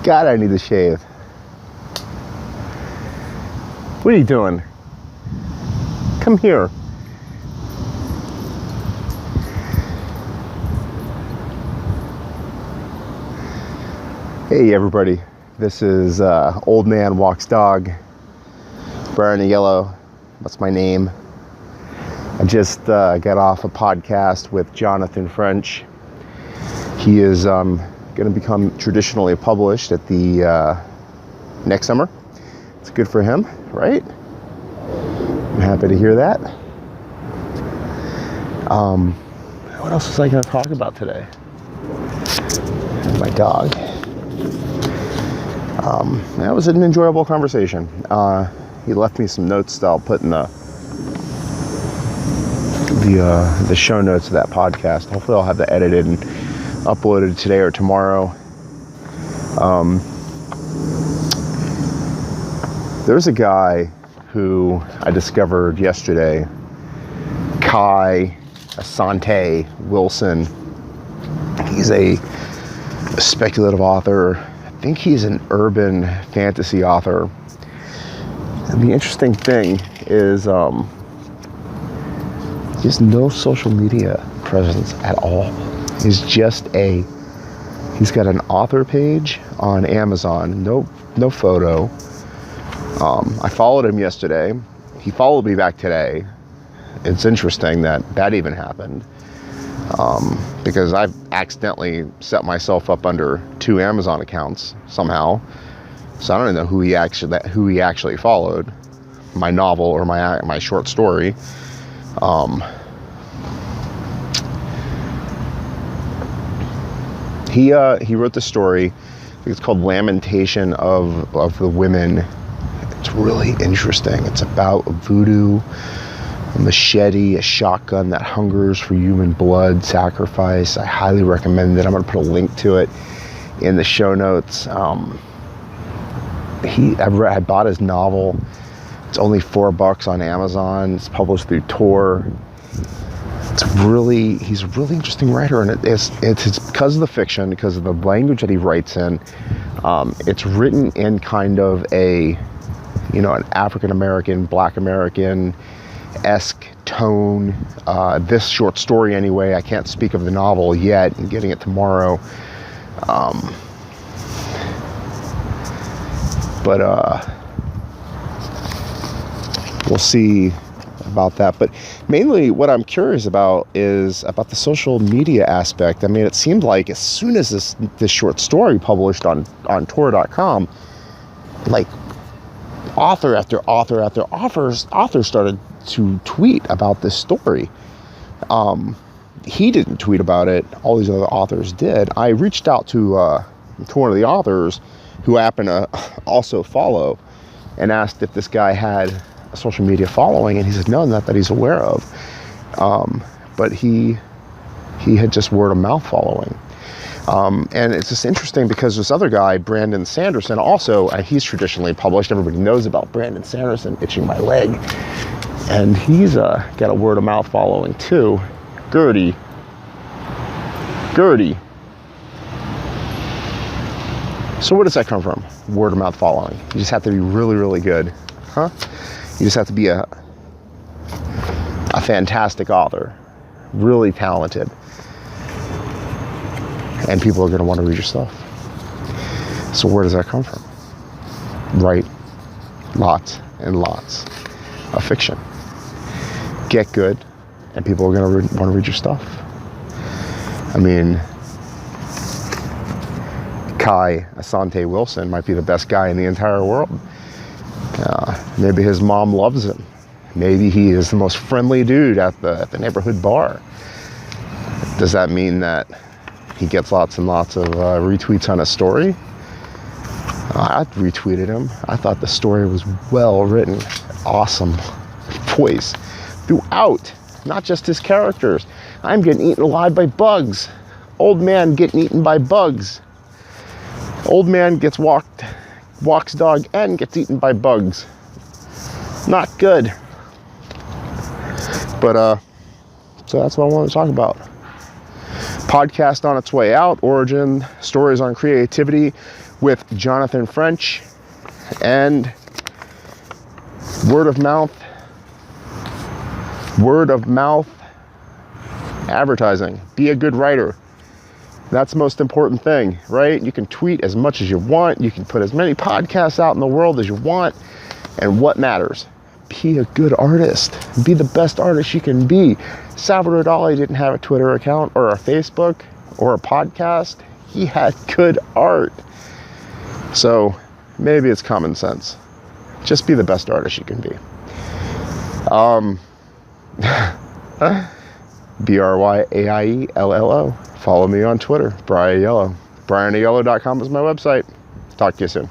God, I need to shave. What are you doing? Come here. Hey everybody, this is Old Man Walks Dog, Brian and Yellow, that's my name. I just got off a podcast with Jonathan French. He is going to become traditionally published at the next summer. It's good for him, right? I'm happy to hear that. What else was I going to talk about today? My dog. That was an enjoyable conversation. He left me some notes that I'll put in the show notes of that podcast. Hopefully I'll have that edited and uploaded today or tomorrow. There's a guy who I discovered yesterday, Kai Asante Wilson. He's a speculative author. I think he's an urban fantasy author. And the interesting thing is he has no social media presence at all. He's got an author page on Amazon, no photo. I followed him yesterday. He followed me back today. It's interesting that even happened. Because I've accidentally set myself up under 2 Amazon accounts somehow. So I don't even know who he actually followed, my novel or my short story. He wrote the story. I think it's called Lamentation of the Women. It's really interesting. It's about voodoo, a machete, a shotgun that hungers for human blood, sacrifice. I highly recommend it. I'm going to put a link to it in the show notes. I bought his novel. It's only $4 on Amazon. It's published through Tor. He's a really interesting writer, and it's because of the fiction, because of the language that he writes in. It's written in kind of an African American, Black American-esque tone. This short story, anyway. I can't speak of the novel yet. I'm getting it tomorrow. But we'll see about that. But mainly what I'm curious about is about the social media aspect. I mean, it seemed like as soon as this short story published on Tor.com, like author after author started to tweet about this story. He didn't tweet about it. All these other authors did. I reached out to one of the authors who I happen to also follow and asked if this guy had a social media following, and he said no, not that he's aware of. But he had just word of mouth following. And it's just interesting because this other guy, Brandon Sanderson, also, he's traditionally published. Everybody knows about Brandon Sanderson, Itching My Leg. And he's got a word of mouth following too. Gertie. So where does that come from? Word of mouth following. You just have to be really, really good. Huh? You just have to be a fantastic author. Really talented. And people are going to want to read your stuff. So where does that come from? Write lots and lots of fiction. Get good, and people are going to want to read your stuff. I mean, Kai Asante Wilson might be the best guy in the entire world. Maybe his mom loves him. Maybe he is the most friendly dude at the neighborhood bar. Does that mean that he gets lots and lots of retweets on a story? I retweeted him. I thought the story was well written. Awesome voice throughout, not just his characters. I'm getting eaten alive by bugs. Old man getting eaten by bugs. Old man walks dog and gets eaten by bugs. Not good. But so that's what I want to talk about. podcast on its way out, Origin Stories on Creativity with Jonathan French, and word of mouth advertising. Be a good writer. That's the most important thing, right? You can tweet as much as you want. You can put as many podcasts out in the world as you want. And what matters? Be a good artist. Be the best artist you can be. Salvador Dali didn't have a Twitter account or a Facebook or a podcast. He had good art. So maybe it's common sense. Just be the best artist you can be. BRYAIELLO. Follow me on Twitter, Brian Aiello. BrianAiello.com is my website. Talk to you soon.